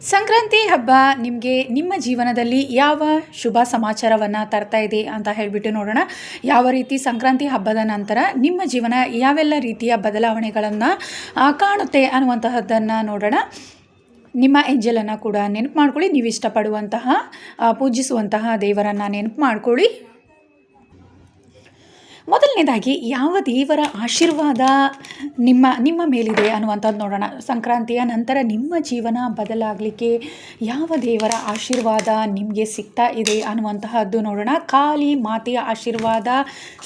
ಸಂಕ್ರಾಂತಿ ಹಬ್ಬ ನಿಮಗೆ ನಿಮ್ಮ ಜೀವನದಲ್ಲಿ ಯಾವ ಶುಭ ಸಮಾಚಾರವನ್ನು ತರ್ತಾ ಇದೆ ಅಂತ ಹೇಳಿಬಿಟ್ಟು ನೋಡೋಣ. ಯಾವ ರೀತಿ ಸಂಕ್ರಾಂತಿ ಹಬ್ಬದ ನಂತರ ನಿಮ್ಮ ಜೀವನ ಯಾವೆಲ್ಲ ರೀತಿಯ ಬದಲಾವಣೆಗಳನ್ನು ಕಾಣುತ್ತೆ ಅನ್ನುವಂತಹದ್ದನ್ನು ನೋಡೋಣ. ನಿಮ್ಮ ಏಂಜಲನ್ನು ಕೂಡ ನೆನಪು ಮಾಡ್ಕೊಳ್ಳಿ. ನೀವು ಇಷ್ಟಪಡುವಂತಹ ಪೂಜಿಸುವಂತಹ ದೇವರನ್ನು ನೆನಪು ಮಾಡ್ಕೊಳ್ಳಿ. ಮೊದಲನೇದಾಗಿ ಯಾವ ದೇವರ ಆಶೀರ್ವಾದ ನಿಮ್ಮ ಮೇಲಿದೆ ಅನ್ನುವಂಥದ್ದು ನೋಡೋಣ. ಸಂಕ್ರಾಂತಿಯ ನಂತರ ನಿಮ್ಮ ಜೀವನ ಬದಲಾಗಲಿಕ್ಕೆ ಯಾವ ದೇವರ ಆಶೀರ್ವಾದ ನಿಮಗೆ ಸಿಗ್ತಾ ಇದೆ ಅನ್ನುವಂತಹದ್ದು ನೋಡೋಣ. ಕಾಳಿ ಮಾತೆಯ ಆಶೀರ್ವಾದ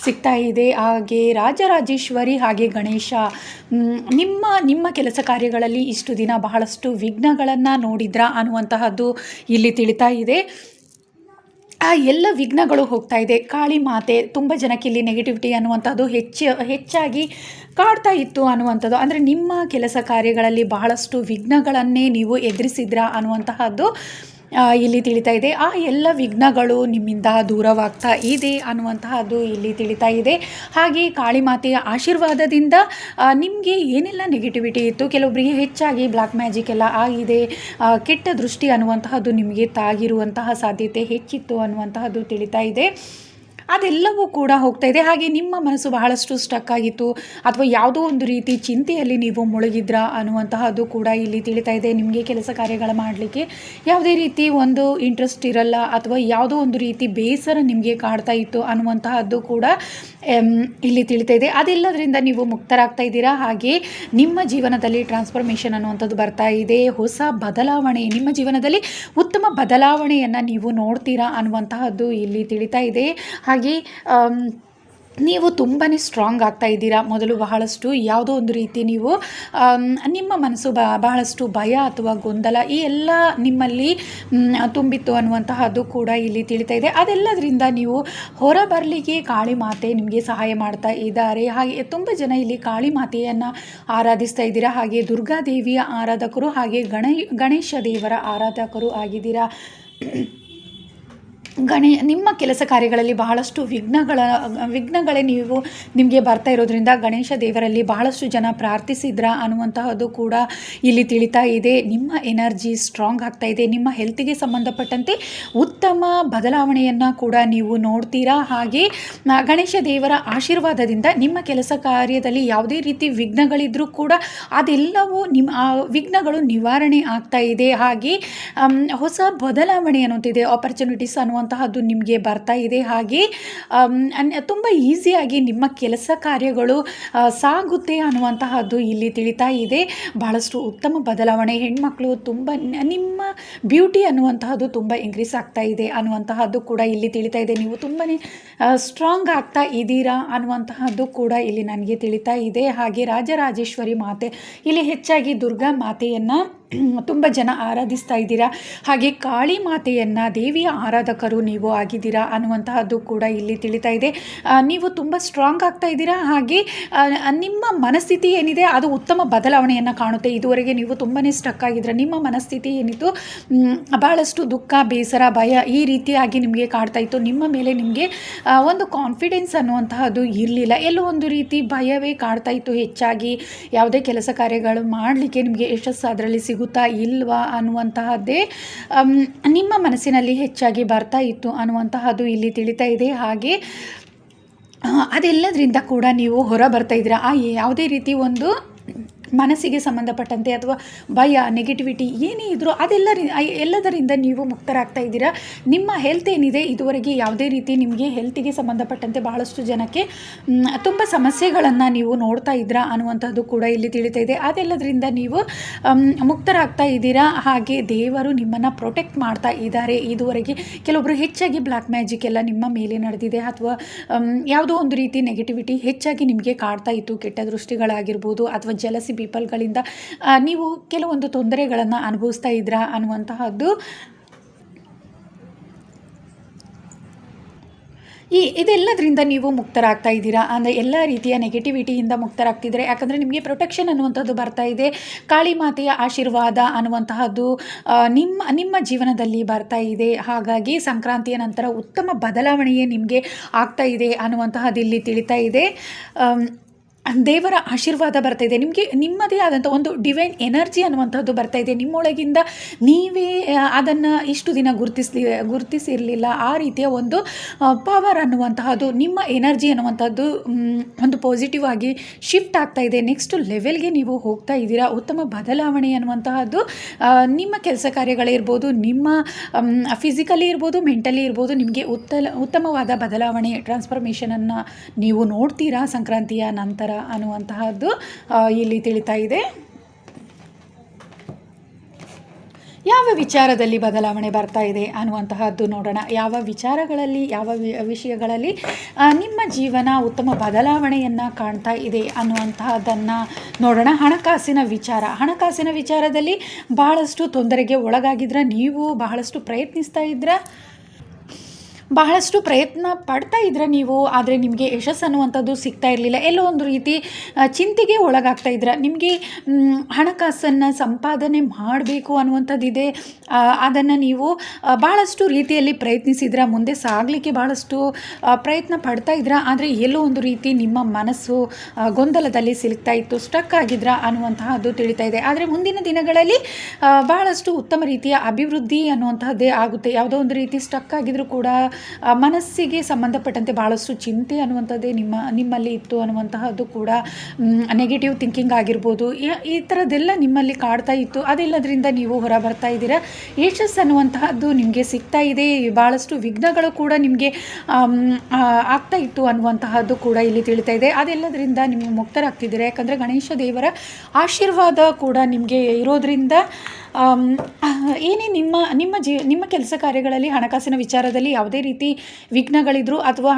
ಸಿಗ್ತಾ ಇದೆ, ಹಾಗೆ ರಾಜರಾಜೇಶ್ವರಿ, ಹಾಗೆ ಗಣೇಶ. ನಿಮ್ಮ ಕೆಲಸ ಕಾರ್ಯಗಳಲ್ಲಿ ಇಷ್ಟು ದಿನ ಬಹಳಷ್ಟು ವಿಘ್ನಗಳನ್ನು ನೋಡಿದ್ರಾ ಅನ್ನುವಂತಹದ್ದು ಇಲ್ಲಿ ತಿಳಿತಾ ಇದೆ. ಆ ಎಲ್ಲ ವಿಘ್ನಗಳು ಹೋಗ್ತಾ ಇದೆ. ಕಾಳಿ ಮಾತೆ ತುಂಬ ಜನಕ್ಕೆ ಇಲ್ಲಿ ನೆಗೆಟಿವಿಟಿ ಅನ್ನುವಂಥದ್ದು ಹೆಚ್ಚಾಗಿ ಕಾಡ್ತಾ ಇತ್ತು ಅನ್ನುವಂಥದ್ದು. ಅಂದರೆ ನಿಮ್ಮ ಕೆಲಸ ಕಾರ್ಯಗಳಲ್ಲಿ ಬಹಳಷ್ಟು ವಿಘ್ನಗಳನ್ನೇ ನೀವು ಎದುರಿಸಿದ್ರಾ ಅನ್ನುವಂತಹದ್ದು ಇಲ್ಲಿ ತಿಳಿತಾ ಇದೆ. ಆ ಎಲ್ಲ ವಿಘ್ನಗಳು ನಿಮ್ಮಿಂದ ದೂರವಾಗ್ತಾ ಇದೆ ಅನ್ನುವಂತಹದ್ದು ಇಲ್ಲಿ ತಿಳಿತಾ ಇದೆ. ಹಾಗೆ ಕಾಳಿ ಮಾತೆಯ ಆಶೀರ್ವಾದದಿಂದ ನಿಮಗೆ ಏನೆಲ್ಲ ನೆಗೆಟಿವಿಟಿ ಇತ್ತು, ಕೆಲವೊಬ್ಬರಿಗೆ ಹೆಚ್ಚಾಗಿ ಬ್ಲ್ಯಾಕ್ ಮ್ಯಾಜಿಕ್ ಎಲ್ಲ ಆಗಿದೆ, ಕೆಟ್ಟ ದೃಷ್ಟಿ ಅನ್ನುವಂತಹದ್ದು ನಿಮಗೆ ತಾಗಿರುವಂತಹ ಸಾಧ್ಯತೆ ಹೆಚ್ಚಿತ್ತು ಅನ್ನುವಂತಹದ್ದು ತಿಳಿತಾ ಇದೆ. ಅದೆಲ್ಲವೂ ಕೂಡ ಹೋಗ್ತಾ ಇದೆ. ಹಾಗೆ ನಿಮ್ಮ ಮನಸ್ಸು ಬಹಳಷ್ಟು ಸ್ಟಕ್ ಆಗಿತ್ತು ಅಥವಾ ಯಾವುದೋ ಒಂದು ರೀತಿ ಚಿಂತೆಯಲ್ಲಿ ನೀವು ಮುಳುಗಿದ್ರಾ ಅನ್ನುವಂತಹದ್ದು ಕೂಡ ಇಲ್ಲಿ ತಿಳಿತಾ ಇದೆ. ನಿಮಗೆ ಕೆಲಸ ಕಾರ್ಯಗಳ ಮಾಡಲಿಕ್ಕೆ ಯಾವುದೇ ರೀತಿ ಒಂದು ಇಂಟ್ರೆಸ್ಟ್ ಇರಲ್ಲ ಅಥವಾ ಯಾವುದೋ ಒಂದು ರೀತಿ ಬೇಸರ ನಿಮಗೆ ಕಾಡ್ತಾ ಇತ್ತು ಅನ್ನುವಂತಹದ್ದು ಕೂಡ ಇಲ್ಲಿ ತಿಳಿತಾ ಇದೆ. ಅದೆಲ್ಲದರಿಂದ ನೀವು ಮುಕ್ತರಾಗ್ತಾ ಇದ್ದೀರಾ. ಹಾಗೆ ನಿಮ್ಮ ಜೀವನದಲ್ಲಿ ಟ್ರಾನ್ಸ್ಫಾರ್ಮೇಷನ್ ಅನ್ನುವಂಥದ್ದು ಬರ್ತಾ ಇದೆ. ಹೊಸ ಬದಲಾವಣೆ, ನಿಮ್ಮ ಜೀವನದಲ್ಲಿ ಉತ್ತಮ ಬದಲಾವಣೆಯನ್ನು ನೀವು ನೋಡ್ತೀರಾ ಅನ್ನುವಂತಹದ್ದು ಇಲ್ಲಿ ತಿಳಿತಾ ಇದೆ. ಹಾಗೆ ನೀವು ತುಂಬಾ ಸ್ಟ್ರಾಂಗ್ ಆಗ್ತಾ ಇದ್ದೀರಾ. ಮೊದಲು ಬಹಳಷ್ಟು ಯಾವುದೋ ಒಂದು ರೀತಿ ನೀವು ನಿಮ್ಮ ಮನಸ್ಸು ಬಹಳಷ್ಟು ಭಯ ಅಥವಾ ಗೊಂದಲ ಈ ಎಲ್ಲ ನಿಮ್ಮಲ್ಲಿ ತುಂಬಿತ್ತು ಅನ್ನುವಂತಹದ್ದು ಕೂಡ ಇಲ್ಲಿ ತಿಳಿತಾ ಇದೆ. ಅದೆಲ್ಲದರಿಂದ ನೀವು ಹೊರ ಬರಲಿಕ್ಕೆ ಕಾಳಿ ಮಾತೆ ನಿಮಗೆ ಸಹಾಯ ಮಾಡ್ತಾ ಇದ್ದಾರೆ. ಹಾಗೆ ತುಂಬ ಜನ ಇಲ್ಲಿ ಕಾಳಿ ಮಾತೆಯನ್ನು ಆರಾಧಿಸ್ತಾ ಇದ್ದೀರಾ. ಹಾಗೆ ದುರ್ಗಾದೇವಿಯ ಆರಾಧಕರು, ಹಾಗೆ ಗಣೇಶ ದೇವರ ಆರಾಧಕರು ಆಗಿದ್ದೀರಾ. ನಿಮ್ಮ ಕೆಲಸ ಕಾರ್ಯಗಳಲ್ಲಿ ಬಹಳಷ್ಟು ವಿಘ್ನಗಳೇ ನಿಮಗೆ ಬರ್ತಾ ಇರೋದ್ರಿಂದ ಗಣೇಶ ದೇವರಲ್ಲಿ ಬಹಳಷ್ಟು ಜನ ಪ್ರಾರ್ಥಿಸಿದ್ರಾ ಅನ್ನುವಂತಹದ್ದು ಕೂಡ ಇಲ್ಲಿ ತಿಳಿತಾ ಇದೆ. ನಿಮ್ಮ ಎನರ್ಜಿ ಸ್ಟ್ರಾಂಗ್ ಆಗ್ತಾ ಇದೆ. ನಿಮ್ಮ ಹೆಲ್ತಿಗೆ ಸಂಬಂಧಪಟ್ಟಂತೆ ಉತ್ತಮ ಬದಲಾವಣೆಯನ್ನು ಕೂಡ ನೀವು ನೋಡ್ತೀರಾ. ಹಾಗೆ ಗಣೇಶ ದೇವರ ಆಶೀರ್ವಾದದಿಂದ ನಿಮ್ಮ ಕೆಲಸ ಕಾರ್ಯದಲ್ಲಿ ಯಾವುದೇ ರೀತಿ ವಿಘ್ನಗಳಿದ್ರೂ ಕೂಡ ಅದೆಲ್ಲವೂ ಆ ವಿಘ್ನಗಳು ನಿವಾರಣೆ ಆಗ್ತಾ ಇದೆ. ಹಾಗೆ ಹೊಸ ಬದಲಾವಣೆ ಅನ್ನುವಂತಿದೆ, ಆಪರ್ಚುನಿಟೀಸ್ ಅನ್ನುವಂತಹದ್ದು ನಿಮಗೆ ಬರ್ತಾ ಇದೆ. ಹಾಗೆ ತುಂಬ ಈಸಿಯಾಗಿ ನಿಮ್ಮ ಕೆಲಸ ಕಾರ್ಯಗಳು ಸಾಗುತ್ತೆ ಅನ್ನುವಂತಹದ್ದು ಇಲ್ಲಿ ತಿಳಿತಾ ಇದೆ. ಬಹಳಷ್ಟು ಉತ್ತಮ ಬದಲಾವಣೆ. ಹೆಣ್ಮಕ್ಳು ತುಂಬ ನಿಮ್ಮ ಬ್ಯೂಟಿ ಅನ್ನುವಂತಹದ್ದು ತುಂಬ ಇನ್ಕ್ರೀಸ್ ಆಗ್ತಾ ಇದೆ ಅನ್ನುವಂತಹದ್ದು ಕೂಡ ಇಲ್ಲಿ ತಿಳಿತಾ ಇದೆ. ನೀವು ತುಂಬಾ ಸ್ಟ್ರಾಂಗ್ ಆಗ್ತಾ ಇದ್ದೀರಾ ಅನ್ನುವಂತಹದ್ದು ಕೂಡ ಇಲ್ಲಿ ನನಗೆ ತಿಳಿತಾ ಇದೆ. ಹಾಗೆ ರಾಜರಾಜೇಶ್ವರಿ ಮಾತೆ, ಇಲ್ಲಿ ಹೆಚ್ಚಾಗಿ ದುರ್ಗಾ ಮಾತೆಯನ್ನು ತುಂಬ ಜನ ಆರಾಧಿಸ್ತಾ ಇದ್ದೀರಾ. ಹಾಗೆ ಕಾಳಿ ಮಾತೆಯನ್ನು, ದೇವಿಯ ಆರಾಧಕರು ನೀವು ಆಗಿದ್ದೀರಾ ಅನ್ನುವಂತಹದ್ದು ಕೂಡ ಇಲ್ಲಿ ತಿಳಿತಾ ಇದೆ. ನೀವು ತುಂಬ ಸ್ಟ್ರಾಂಗ್ ಆಗ್ತಾ ಇದ್ದೀರಾ. ಹಾಗೆ ನಿಮ್ಮ ಮನಸ್ಥಿತಿ ಏನಿದೆ ಅದು ಉತ್ತಮ ಬದಲಾವಣೆಯನ್ನು ಕಾಣುತ್ತೆ. ಇದುವರೆಗೆ ನೀವು ತುಂಬಾ ಸ್ಟಕ್ ಆಗಿದ್ರೆ ನಿಮ್ಮ ಮನಸ್ಥಿತಿ ಏನಿತ್ತು ಬಹಳಷ್ಟು ದುಃಖ, ಬೇಸರ, ಭಯ ಈ ರೀತಿಯಾಗಿ ನಿಮಗೆ ಕಾಡ್ತಾ ಇತ್ತು. ನಿಮ್ಮ ಮೇಲೆ ನಿಮಗೆ ಒಂದು ಕಾನ್ಫಿಡೆನ್ಸ್ ಅನ್ನುವಂತಹದ್ದು ಇರಲಿಲ್ಲ. ಎಲ್ಲೋ ಒಂದು ರೀತಿ ಭಯವೇ ಕಾಡ್ತಾ ಇತ್ತು. ಹೆಚ್ಚಾಗಿ ಯಾವುದೇ ಕೆಲಸ ಕಾರ್ಯಗಳು ಮಾಡಲಿಕ್ಕೆ ನಿಮಗೆ ಯಶಸ್ಸು ಅದರಲ್ಲಿ ಸಿಗುತ್ತಾ ಇಲ್ವಾ ಅನ್ನುವಂತಹದ್ದೇ ನಿಮ್ಮ ಮನಸ್ಸಿನಲ್ಲಿ ಹೆಚ್ಚಾಗಿ ಬರ್ತಾ ಇತ್ತು ಅನ್ನುವಂತಹದ್ದು ಇಲ್ಲಿ ತಿಳಿತಾ ಇದೆ. ಹಾಗೆ ಅದೆಲ್ಲದರಿಂದ ಕೂಡ ನೀವು ಹೊರ ಬರ್ತಾ ಇದ್ದೀರಾ. ಯಾವುದೇ ರೀತಿ ಒಂದು ಮನಸ್ಸಿಗೆ ಸಂಬಂಧಪಟ್ಟಂತೆ ಅಥವಾ ಭಯ, ನೆಗೆಟಿವಿಟಿ ಏನೇ ಇದ್ದರೂ ಎಲ್ಲದರಿಂದ ನೀವು ಮುಕ್ತರಾಗ್ತಾ ಇದ್ದೀರಾ. ನಿಮ್ಮ ಹೆಲ್ತ್ ಏನಿದೆ, ಇದುವರೆಗೆ ಯಾವುದೇ ರೀತಿ ನಿಮಗೆ ಹೆಲ್ತಿಗೆ ಸಂಬಂಧಪಟ್ಟಂತೆ ಬಹಳಷ್ಟು ಜನಕ್ಕೆ ತುಂಬ ಸಮಸ್ಯೆಗಳನ್ನು ನೀವು ನೋಡ್ತಾ ಇದ್ದೀರಾ ಅನ್ನುವಂಥದ್ದು ಕೂಡ ಇಲ್ಲಿ ತಿಳಿತಾ ಇದೆ. ಅದೆಲ್ಲದರಿಂದ ನೀವು ಮುಕ್ತರಾಗ್ತಾ ಇದ್ದೀರಾ. ಹಾಗೆ ದೇವರು ನಿಮ್ಮನ್ನು ಪ್ರೊಟೆಕ್ಟ್ ಮಾಡ್ತಾ ಇದ್ದಾರೆ. ಇದುವರೆಗೆ ಕೆಲವೊಬ್ಬರು ಹೆಚ್ಚಾಗಿ ಬ್ಲ್ಯಾಕ್ ಮ್ಯಾಜಿಕ್ ಎಲ್ಲ ನಿಮ್ಮ ಮೇಲೆ ನಡೆದಿದೆ ಅಥವಾ ಯಾವುದೋ ಒಂದು ರೀತಿ ನೆಗೆಟಿವಿಟಿ ಹೆಚ್ಚಾಗಿ ನಿಮಗೆ ಕಾಡ್ತಾ ಇತ್ತು. ಕೆಟ್ಟ ದೃಷ್ಟಿಗಳಾಗಿರ್ಬೋದು ಅಥವಾ ಜಲಸಿ ಪೀಪಲ್ಗಳಿಂದ ನೀವು ಕೆಲವೊಂದು ತೊಂದರೆಗಳನ್ನು ಅನುಭವಿಸ್ತಾ ಇದ್ರಾ ಅನ್ನುವಂತಹದ್ದು ಇದೆಲ್ಲದರಿಂದ ನೀವು ಮುಕ್ತರಾಗ್ತಾ ಇದ್ದೀರಾ. ಅಂದರೆ ಎಲ್ಲ ರೀತಿಯ ನೆಗೆಟಿವಿಟಿಯಿಂದ ಮುಕ್ತರಾಗ್ತಿದ್ದಾರೆ. ಯಾಕಂದರೆ ನಿಮಗೆ ಪ್ರೊಟೆಕ್ಷನ್ ಅನ್ನುವಂಥದ್ದು ಬರ್ತಾ ಇದೆ. ಕಾಳಿ ಮಾತೆಯ ಆಶೀರ್ವಾದ ಅನ್ನುವಂತಹದ್ದು ನಿಮ್ಮ ಜೀವನದಲ್ಲಿ ಬರ್ತಾ ಇದೆ. ಹಾಗಾಗಿ ಸಂಕ್ರಾಂತಿಯ ನಂತರ ಉತ್ತಮ ಬದಲಾವಣೆಯೇ ನಿಮಗೆ ಆಗ್ತಾ ಇದೆ ಅನ್ನುವಂತಹದ್ದು ಇಲ್ಲಿ ತಿಳಿತಾ ಇದೆ. ದೇವರ ಆಶೀರ್ವಾದ ಬರ್ತಾ ಇದೆ ನಿಮಗೆ. ನಿಮ್ಮದೇ ಆದಂಥ ಒಂದು ಡಿವೈನ್ ಎನರ್ಜಿ ಅನ್ನುವಂಥದ್ದು ಬರ್ತಾ ಇದೆ ನಿಮ್ಮೊಳಗಿಂದ. ನೀವೇ ಅದನ್ನು ಇಷ್ಟು ದಿನ ಗುರುತಿಸಿರಲಿಲ್ಲ. ಆ ರೀತಿಯ ಒಂದು ಪವರ್ ಅನ್ನುವಂತಹದ್ದು, ನಿಮ್ಮ ಎನರ್ಜಿ ಅನ್ನುವಂಥದ್ದು ಒಂದು ಪಾಸಿಟಿವ್ ಆಗಿ ಶಿಫ್ಟ್ ಆಗ್ತಾ ಇದೆ. ನೆಕ್ಸ್ಟ್ ಲೆವೆಲ್ಗೆ ನೀವು ಹೋಗ್ತಾ ಇದ್ದೀರಾ. ಉತ್ತಮ ಬದಲಾವಣೆ ಅನ್ನುವಂತಹದ್ದು ನಿಮ್ಮ ಕೆಲಸ ಕಾರ್ಯಗಳಿರ್ಬೋದು, ನಿಮ್ಮ ಫಿಸಿಕಲಿ ಇರ್ಬೋದು, ಮೆಂಟಲಿ ಇರ್ಬೋದು, ನಿಮಗೆ ಉತ್ತಮವಾದ ಬದಲಾವಣೆ ಟ್ರಾನ್ಸ್ಫಾರ್ಮೇಷನನ್ನು ನೀವು ನೋಡ್ತೀರಾ ಸಂಕ್ರಾಂತಿಯ ನಂತರ ಅನ್ನುವಂತಹದ್ದು ಇಲ್ಲಿ ತಿಳಿತಾ ಇದೆ. ಯಾವ ವಿಚಾರದಲ್ಲಿ ಬದಲಾವಣೆ ಬರ್ತಾ ಇದೆ ಅನ್ನುವಂತಹದ್ದು ನೋಡೋಣ. ಯಾವ ವಿಚಾರಗಳಲ್ಲಿ, ಯಾವ ವಿಷಯಗಳಲ್ಲಿ ನಿಮ್ಮ ಜೀವನ ಉತ್ತಮ ಬದಲಾವಣೆಯನ್ನು ಕಾಣ್ತಾ ಇದೆ ಅನ್ನುವಂತಹದ್ದನ್ನು ನೋಡೋಣ. ಹಣಕಾಸಿನ ವಿಚಾರದಲ್ಲಿ ಬಹಳಷ್ಟು ತೊಂದರೆಗೆ ಒಳಗಾಗಿದ್ರೆ, ನೀವು ಬಹಳಷ್ಟು ಬಹಳಷ್ಟು ಪ್ರಯತ್ನ ಪಡ್ತಾ ಇದ್ರೆ ನೀವು, ಆದರೆ ನಿಮಗೆ ಯಶಸ್ಸು ಅನ್ನುವಂಥದ್ದು ಸಿಗ್ತಾ ಇರಲಿಲ್ಲ. ಎಲ್ಲೋ ಒಂದು ರೀತಿ ಚಿಂತೆಗೆ ಒಳಗಾಗ್ತಾ ಇದ್ರೆ. ನಿಮಗೆ ಹಣಕಾಸನ್ನು ಸಂಪಾದನೆ ಮಾಡಬೇಕು ಅನ್ನುವಂಥದ್ದಿದೆ. ಅದನ್ನು ನೀವು ಭಾಳಷ್ಟು ರೀತಿಯಲ್ಲಿ ಪ್ರಯತ್ನಿಸಿದ್ರೆ, ಮುಂದೆ ಸಾಗಲಿಕ್ಕೆ ಭಾಳಷ್ಟು ಪ್ರಯತ್ನ ಪಡ್ತಾ ಇದ್ರೆ, ಆದರೆ ಎಲ್ಲೋ ಒಂದು ರೀತಿ ನಿಮ್ಮ ಮನಸ್ಸು ಗೊಂದಲದಲ್ಲಿ ಸಿಲುಕ್ತಾ ಇತ್ತು, ಸ್ಟಕ್ ಆಗಿದ್ರ ಅನ್ನುವಂತಹದ್ದು ತಿಳಿತಾ ಇದೆ. ಆದರೆ ಮುಂದಿನ ದಿನಗಳಲ್ಲಿ ಬಹಳಷ್ಟು ಉತ್ತಮ ರೀತಿಯ ಅಭಿವೃದ್ಧಿ ಅನ್ನುವಂತಹದ್ದೇ ಆಗುತ್ತೆ. ಯಾವುದೋ ಒಂದು ರೀತಿ ಸ್ಟಕ್ ಆಗಿದ್ರೂ ಕೂಡ ಮನಸ್ಸಿಗೆ ಸಂಬಂಧಪಟ್ಟಂತೆ ಭಾಳಷ್ಟು ಚಿಂತೆ ಅನ್ನುವಂಥದ್ದೇ ನಿಮ್ಮಲ್ಲಿ ಇತ್ತು ಅನ್ನುವಂತಹದ್ದು ಕೂಡ, ನೆಗೆಟಿವ್ ಥಿಂಕಿಂಗ್ ಆಗಿರ್ಬೋದು, ಈ ಥರದ್ದೆಲ್ಲ ನಿಮ್ಮಲ್ಲಿ ಕಾಡ್ತಾ ಇತ್ತು. ಅದೆಲ್ಲದರಿಂದ ನೀವು ಹೊರ ಬರ್ತಾ ಇದ್ದೀರಾ. ಯಶಸ್ಸು ಅನ್ನುವಂತಹದ್ದು ನಿಮಗೆ ಸಿಗ್ತಾ ಇದೆ. ಭಾಳಷ್ಟು ವಿಘ್ನಗಳು ಕೂಡ ನಿಮಗೆ ಆಗ್ತಾ ಇತ್ತು ಅನ್ನುವಂತಹದ್ದು ಕೂಡ ಇಲ್ಲಿ ತಿಳಿತಾ ಇದೆ. ಅದೆಲ್ಲದರಿಂದ ನಿಮಗೆ ಮುಕ್ತರಾಗ್ತಿದ್ದೀರಾ. ಯಾಕಂದರೆ ಗಣೇಶ ದೇವರ ಆಶೀರ್ವಾದ ಕೂಡ ನಿಮಗೆ ಇರೋದ್ರಿಂದ ಏನೇ ನಿಮ್ಮ ಕೆಲಸ ಕಾರ್ಯಗಳಲ್ಲಿ ಹಣಕಾಸಿನ ವಿಚಾರದಲ್ಲಿ ಯಾವುದೇ ರೀತಿ ವಿಘ್ನಗಳಿದ್ರು, ಅಥವಾ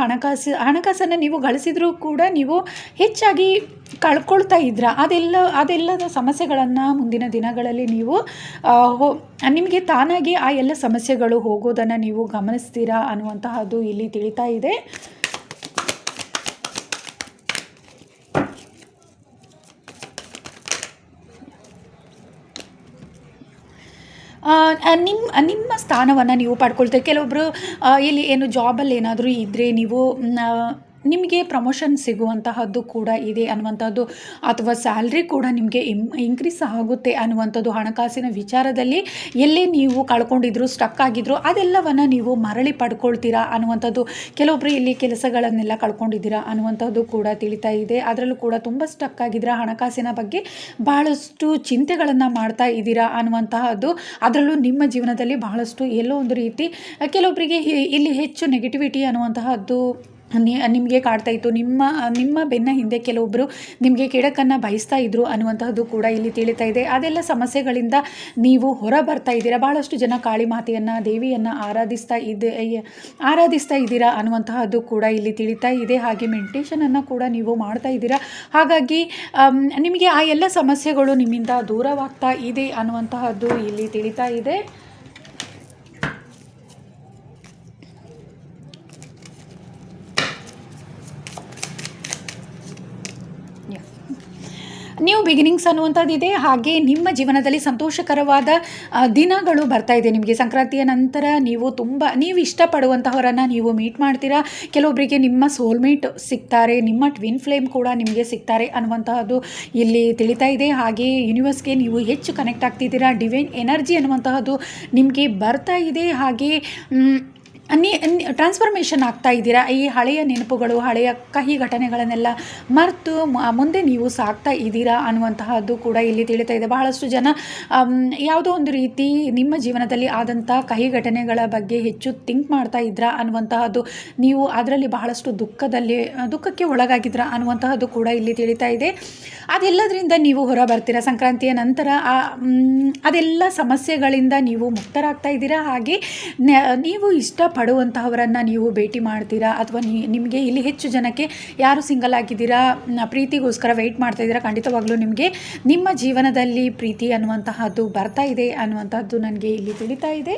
ಹಣಕಾಸನ್ನು ನೀವು ಗಳಿಸಿದರೂ ಕೂಡ ನೀವು ಹೆಚ್ಚಾಗಿ ಕಳ್ಕೊಳ್ತಾ ಇದ್ರ, ಅದೆಲ್ಲದ ಸಮಸ್ಯೆಗಳನ್ನು ಮುಂದಿನ ದಿನಗಳಲ್ಲಿ ನೀವು ನಿಮಗೆ ತಾನಾಗಿ ಆ ಎಲ್ಲ ಸಮಸ್ಯೆಗಳು ಹೋಗೋದನ್ನು ನೀವು ಗಮನಿಸ್ತೀರಾ ಅನ್ನುವಂತಹದ್ದು ಇಲ್ಲಿ ತಿಳಿತಾ ಇದೆ. ನಿಮ್ಮ ಸ್ಥಾನವನ್ನು ನೀವು ಪಡ್ಕೊಳ್ತೀರಿ. ಕೆಲವೊಬ್ಬರು ಇಲ್ಲಿ ಜಾಬಲ್ಲಿ ಏನಾದರೂ ಇದ್ದರೆ ನೀವು ನಿಮಗೆ ಪ್ರಮೋಷನ್ ಸಿಗುವಂತಹದ್ದು ಕೂಡ ಇದೆ ಅನ್ನುವಂಥದ್ದು, ಅಥವಾ ಸ್ಯಾಲ್ರಿ ಕೂಡ ನಿಮಗೆ ಇನ್ಕ್ರೀಸ್ ಆಗುತ್ತೆ ಅನ್ನುವಂಥದ್ದು. ಹಣಕಾಸಿನ ವಿಚಾರದಲ್ಲಿ ಎಲ್ಲೇ ನೀವು ಕಳ್ಕೊಂಡಿದ್ರು, ಸ್ಟಕ್ ಆಗಿದ್ರು, ಅದೆಲ್ಲವನ್ನು ನೀವು ಮರಳಿ ಪಡ್ಕೊಳ್ತೀರಾ ಅನ್ನುವಂಥದ್ದು. ಕೆಲವೊಬ್ಬರು ಇಲ್ಲಿ ಕೆಲಸಗಳನ್ನೆಲ್ಲ ಕಳ್ಕೊಂಡಿದ್ದೀರಾ ಅನ್ನುವಂಥದ್ದು ಕೂಡ ತಿಳಿತಾ ಇದೆ. ಅದರಲ್ಲೂ ಕೂಡ ತುಂಬ ಸ್ಟಕ್ ಆಗಿದ್ದೀರಾ, ಹಣಕಾಸಿನ ಬಗ್ಗೆ ಭಾಳಷ್ಟು ಚಿಂತೆಗಳನ್ನು ಮಾಡ್ತಾ ಇದ್ದೀರಾ ಅನ್ನುವಂತಹದ್ದು. ಅದರಲ್ಲೂ ನಿಮ್ಮ ಜೀವನದಲ್ಲಿ ಬಹಳಷ್ಟು ಎಲ್ಲೋ ಒಂದು ರೀತಿ ಕೆಲವೊಬ್ಬರಿಗೆ ಇಲ್ಲಿ ಹೆಚ್ಚು ನೆಗೆಟಿವಿಟಿ ಅನ್ನುವಂತಹದ್ದು ನಿಮಗೆ ಕಾಡ್ತಾ ಇತ್ತು. ನಿಮ್ಮ ಬೆನ್ನ ಹಿಂದೆ ಕೆಲವೊಬ್ಬರು ನಿಮಗೆ ಕೆಡಕನ್ನು ಬಯಸ್ತಾ ಇದ್ರು ಅನ್ನುವಂತಹದ್ದು ಕೂಡ ಇಲ್ಲಿ ತಿಳಿತಾ ಇದೆ. ಅದೆಲ್ಲ ಸಮಸ್ಯೆಗಳಿಂದ ನೀವು ಹೊರ ಬರ್ತಾ ಇದ್ದೀರಾ. ಭಾಳಷ್ಟು ಜನ ಕಾಳಿ ಮಾತೆಯನ್ನು, ದೇವಿಯನ್ನು ಆರಾಧಿಸ್ತಾ ಇದ್ದೀರಾ ಅನ್ನುವಂತಹದ್ದು ಕೂಡ ಇಲ್ಲಿ ತಿಳಿತಾ ಇದೆ. ಹಾಗೆ ಮೆಡಿಟೇಷನನ್ನು ಕೂಡ ನೀವು ಮಾಡ್ತಾ ಇದ್ದೀರಾ. ಹಾಗಾಗಿ ನಿಮಗೆ ಆ ಎಲ್ಲ ಸಮಸ್ಯೆಗಳು ನಿಮ್ಮಿಂದ ದೂರವಾಗ್ತಾ ಇದೆ ಅನ್ನುವಂತಹದ್ದು ಇಲ್ಲಿ ತಿಳಿತಾ ಇದೆ. ನ್ಯೂ ಬಿಗಿನಿಂಗ್ಸ್ ಅನ್ನುವಂಥದ್ದಿದೆ. ಹಾಗೆ ನಿಮ್ಮ ಜೀವನದಲ್ಲಿ ಸಂತೋಷಕರವಾದ ದಿನಗಳು ಬರ್ತಾ ಇದೆ. ನಿಮಗೆ ಸಂಕ್ರಾಂತಿಯ ನಂತರ ನೀವು ಇಷ್ಟಪಡುವಂತಹವರನ್ನು ನೀವು ಮೀಟ್ ಮಾಡ್ತೀರಾ. ಕೆಲವೊಬ್ಬರಿಗೆ ನಿಮ್ಮ ಸೋಲ್ಮೇಟ್ ಸಿಗ್ತಾರೆ, ನಿಮ್ಮ ಟ್ವಿನ್ ಫ್ಲೇಮ್ ಕೂಡ ನಿಮಗೆ ಸಿಗ್ತಾರೆ ಅನ್ನುವಂತಹದ್ದು ಇಲ್ಲಿ ತಿಳಿತಾ ಇದೆ. ಹಾಗೆ ಯೂನಿವರ್ಸ್ಗೆ ನೀವು ಹೆಚ್ಚು ಕನೆಕ್ಟ್ ಆಗ್ತಿದ್ದೀರಾ. ಡಿವೈನ್ ಎನರ್ಜಿ ಅನ್ನುವಂತಹದ್ದು ನಿಮಗೆ ಬರ್ತಾ ಇದೆ. ಹಾಗೆ ಟ್ರಾನ್ಸ್ಫಾರ್ಮೇಷನ್ ಆಗ್ತಾ ಇದ್ದೀರಾ. ಈ ಹಳೆಯ ನೆನಪುಗಳು, ಹಳೆಯ ಕಹಿ ಘಟನೆಗಳನ್ನೆಲ್ಲ ಮರೆತು ಮುಂದೆ ನೀವು ಸಾಗ್ತಾ ಇದ್ದೀರಾ ಅನ್ನುವಂತಹದ್ದು ಕೂಡ ಇಲ್ಲಿ ತಿಳಿತಾ ಇದೆ. ಬಹಳಷ್ಟು ಜನ ಯಾವುದೋ ಒಂದು ರೀತಿ ನಿಮ್ಮ ಜೀವನದಲ್ಲಿ ಆದಂಥ ಕಹಿ ಘಟನೆಗಳ ಬಗ್ಗೆ ಹೆಚ್ಚು ಥಿಂಕ್ ಮಾಡ್ತಾ ಇದ್ರಾ ಅನ್ನುವಂತಹದ್ದು, ನೀವು ಅದರಲ್ಲಿ ಬಹಳಷ್ಟು ದುಃಖಕ್ಕೆ ಒಳಗಾಗಿದ್ರ ಅನ್ನುವಂತಹದ್ದು ಕೂಡ ಇಲ್ಲಿ ತಿಳಿತಾ ಇದೆ. ಅದೆಲ್ಲದರಿಂದ ನೀವು ಹೊರ ಬರ್ತೀರಾ. ಸಂಕ್ರಾಂತಿಯ ನಂತರ ಅದೆಲ್ಲ ಸಮಸ್ಯೆಗಳಿಂದ ನೀವು ಮುಕ್ತರಾಗ್ತಾ ಇದ್ದೀರಾ. ಹಾಗೆ ನೀವು ಇಷ್ಟಪಡುವಂತಹವರನ್ನು ನೀವು ಭೇಟಿ ಮಾಡ್ತೀರಾ, ಅಥವಾ ನಿಮಗೆ ಇಲ್ಲಿ ಹೆಚ್ಚು ಜನಕ್ಕೆ ಯಾರು ಸಿಂಗಲ್ ಆಗಿದ್ದೀರಾ, ಪ್ರೀತಿಗೋಸ್ಕರ ವೆಯ್ಟ್ ಮಾಡ್ತಾ ಇದ್ದೀರಾ, ಖಂಡಿತವಾಗ್ಲೂ ನಿಮಗೆ ನಿಮ್ಮ ಜೀವನದಲ್ಲಿ ಪ್ರೀತಿ ಅನ್ನುವಂತಹದ್ದು ಬರ್ತಾ ಇದೆ ಅನ್ನುವಂಥದ್ದು ನನಗೆ ಇಲ್ಲಿ ತಿಳಿತಾ ಇದೆ.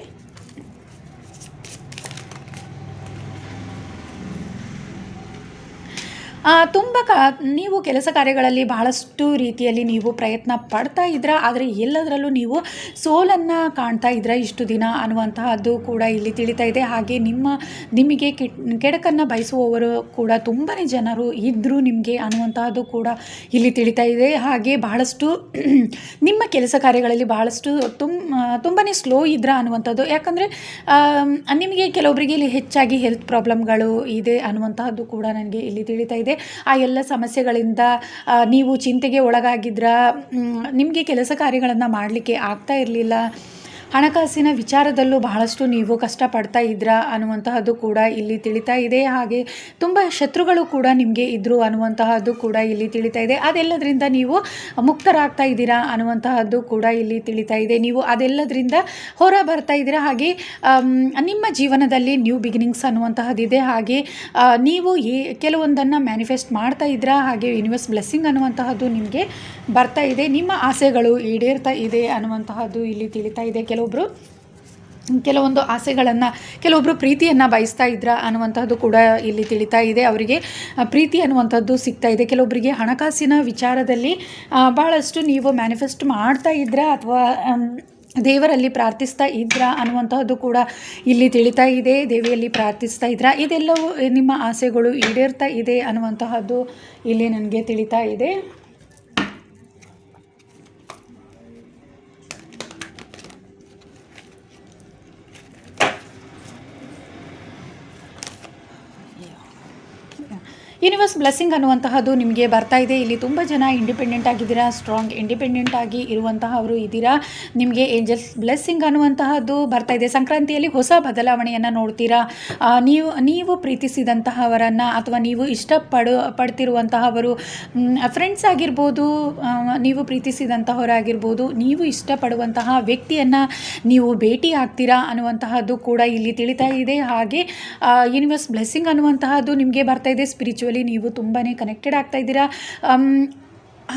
ತುಂಬ ನೀವು ಕೆಲಸ ಕಾರ್ಯಗಳಲ್ಲಿ ಬಹಳಷ್ಟು ರೀತಿಯಲ್ಲಿ ನೀವು ಪ್ರಯತ್ನ ಪಡ್ತಾ ಇದ್ದೀರಾ, ಆದರೆ ಎಲ್ಲದರಲ್ಲೂ ನೀವು ಸೋಲನ್ನು ಕಾಣ್ತಾ ಇದ್ದೀರಾ ಇಷ್ಟು ದಿನ ಅನ್ನುವಂತಹದ್ದು ಕೂಡ ಇಲ್ಲಿ ತಿಳಿತಾ ಇದೆ. ಹಾಗೆ ನಿಮಗೆ ಕೆಡಕನ್ನು ಬಯಸುವವರು ಕೂಡ ತುಂಬಾ ಜನರು ಇದ್ದರು ನಿಮಗೆ ಅನ್ನುವಂತಹದ್ದು ಕೂಡ ಇಲ್ಲಿ ತಿಳಿತಾ ಇದೆ. ಹಾಗೆ ಬಹಳಷ್ಟು ನಿಮ್ಮ ಕೆಲಸ ಕಾರ್ಯಗಳಲ್ಲಿ ಬಹಳಷ್ಟು ತುಂಬಾ ಸ್ಲೋ ಇದ್ರಾ ಅನ್ನುವಂಥದ್ದು. ಯಾಕಂದರೆ ನಿಮಗೆ ಕೆಲವೊಬ್ಬರಿಗೆ ಇಲ್ಲಿ ಹೆಚ್ಚಾಗಿ ಹೆಲ್ತ್ ಪ್ರಾಬ್ಲಮ್ಗಳು ಇದೆ ಅನ್ನುವಂತಹದ್ದು ಕೂಡ ನನಗೆ ಇಲ್ಲಿ ತಿಳಿತಾ ಇದೆ. ಆ ಎಲ್ಲ ಸಮಸ್ಯೆಗಳಿಂದ ನೀವು ಚಿಂತೆಗೆ ಒಳಗಾಗಿದ್ರ, ನಿಮಗೆ ಕೆಲಸ ಕಾರ್ಯಗಳನ್ನು ಮಾಡಲಿಕ್ಕೆ ಆಗ್ತಾ ಇರಲಿಲ್ಲ, ಹಣಕಾಸಿನ ವಿಚಾರದಲ್ಲೂ ಬಹಳಷ್ಟು ನೀವು ಕಷ್ಟಪಡ್ತಾ ಇದ್ದೀರಾ ಅನ್ನುವಂತಹದ್ದು ಕೂಡ ಇಲ್ಲಿ ತಿಳಿತಾ ಇದೆ. ಹಾಗೆ ತುಂಬ ಶತ್ರುಗಳು ಕೂಡ ನಿಮಗೆ ಇದ್ದರು ಅನ್ನುವಂತಹದ್ದು ಕೂಡ ಇಲ್ಲಿ ತಿಳಿತಾ ಇದೆ. ಅದೆಲ್ಲದರಿಂದ ನೀವು ಮುಕ್ತರಾಗ್ತಾ ಇದ್ದೀರಾ ಅನ್ನುವಂತಹದ್ದು ಕೂಡ ಇಲ್ಲಿ ತಿಳಿತಾ ಇದೆ. ನೀವು ಅದೆಲ್ಲದರಿಂದ ಹೊರ ಬರ್ತಾ ಇದ್ದೀರಾ. ಹಾಗೆ ನಿಮ್ಮ ಜೀವನದಲ್ಲಿ ನ್ಯೂ ಬಿಗಿನಿಂಗ್ಸ್ ಅನ್ನುವಂತಹದ್ದಿದೆ. ಹಾಗೆ ನೀವು ಕೆಲವೊಂದನ್ನು ಮ್ಯಾನಿಫೆಸ್ಟ್ ಮಾಡ್ತಾ ಇದ್ದೀರಾ. ಹಾಗೆ ಯೂನಿವರ್ಸ್ ಬ್ಲೆಸ್ಸಿಂಗ್ ಅನ್ನುವಂತಹದ್ದು ನಿಮಗೆ ಬರ್ತಾ ಇದೆ. ನಿಮ್ಮ ಆಸೆಗಳು ಈಡೇರ್ತಾ ಇದೆ ಅನ್ನುವಂತಹದ್ದು ಇಲ್ಲಿ ತಿಳಿತಾ ಇದೆ. ಕೆಲವೊಂದು ಆಸೆಗಳನ್ನು, ಕೆಲವೊಬ್ಬರು ಪ್ರೀತಿಯನ್ನು ಬಯಸ್ತಾ ಇದ್ರ ಅನ್ನುವಂಥದ್ದು ಕೂಡ ಇಲ್ಲಿ ತಿಳಿತಾ ಇದೆ. ಅವರಿಗೆ ಪ್ರೀತಿ ಅನ್ನುವಂಥದ್ದು ಸಿಗ್ತಾ ಇದೆ. ಕೆಲವೊಬ್ಬರಿಗೆ ಹಣಕಾಸಿನ ವಿಚಾರದಲ್ಲಿ ಭಾಳಷ್ಟು ನೀವು ಮ್ಯಾನಿಫೆಸ್ಟ್ ಮಾಡ್ತಾ ಇದ್ರ ಅಥವಾ ದೇವರಲ್ಲಿ ಪ್ರಾರ್ಥಿಸ್ತಾ ಇದ್ರಾ ಅನ್ನುವಂತಹದ್ದು ಕೂಡ ಇಲ್ಲಿ ತಿಳಿತಾ ಇದೆ. ದೇವಿಯಲ್ಲಿ ಪ್ರಾರ್ಥಿಸ್ತಾ ಇದ್ರಾ, ಇದೆಲ್ಲವೂ ನಿಮ್ಮ ಆಸೆಗಳು ಈಡೇರ್ತಾ ಇದೆ ಅನ್ನುವಂತಹದ್ದು ಇಲ್ಲಿ ನನಗೆ ತಿಳಿತಾ ಇದೆ. ಯೂನಿವರ್ಸ್ ಬ್ಲೆಸ್ಸಿಂಗ್ ಅನ್ನುವಂತಹದ್ದು ನಿಮಗೆ ಬರ್ತಾ ಇದೆ. ಇಲ್ಲಿ ತುಂಬ ಜನ ಇಂಡಿಪೆಂಡೆಂಟ್ ಆಗಿದ್ದೀರಾ, ಸ್ಟ್ರಾಂಗ್ ಇಂಡಿಪೆಂಡೆಂಟ್ ಆಗಿ ಇರುವಂತಹವರು ಇದ್ದೀರಾ. ನಿಮಗೆ ಏಂಜಲ್ಸ್ ಬ್ಲೆಸ್ಸಿಂಗ್ ಅನ್ನುವಂತಹದ್ದು ಬರ್ತಾ ಇದೆ. ಸಂಕ್ರಾಂತಿಯಲ್ಲಿ ಹೊಸ ಬದಲಾವಣೆಯನ್ನು ನೋಡ್ತೀರಾ. ನೀವು ಪ್ರೀತಿಸಿದಂತಹವರನ್ನು ಅಥವಾ ನೀವು ಪಡ್ತಿರುವಂತಹವರು ಫ್ರೆಂಡ್ಸ್ ಆಗಿರ್ಬೋದು, ನೀವು ಪ್ರೀತಿಸಿದಂತಹವರಾಗಿರ್ಬೋದು, ನೀವು ಇಷ್ಟಪಡುವಂತಹ ವ್ಯಕ್ತಿಯನ್ನು ನೀವು ಭೇಟಿ ಆಗ್ತೀರಾ ಅನ್ನುವಂತಹದ್ದು ಕೂಡ ಇಲ್ಲಿ ತಿಳಿತಾ ಇದೆ. ಹಾಗೆ ಯೂನಿವರ್ಸ್ ಬ್ಲೆಸ್ಸಿಂಗ್ ಅನ್ನುವಂತಹದ್ದು ನಿಮಗೆ ಬರ್ತಾ ಇದೆ. ಸ್ಪಿರಿಚುವಲಿ ನೀವು ತುಂಬಾ ಕನೆಕ್ಟೆಡ್ ಆಗ್ತಾ ಇದ್ದೀರಾ.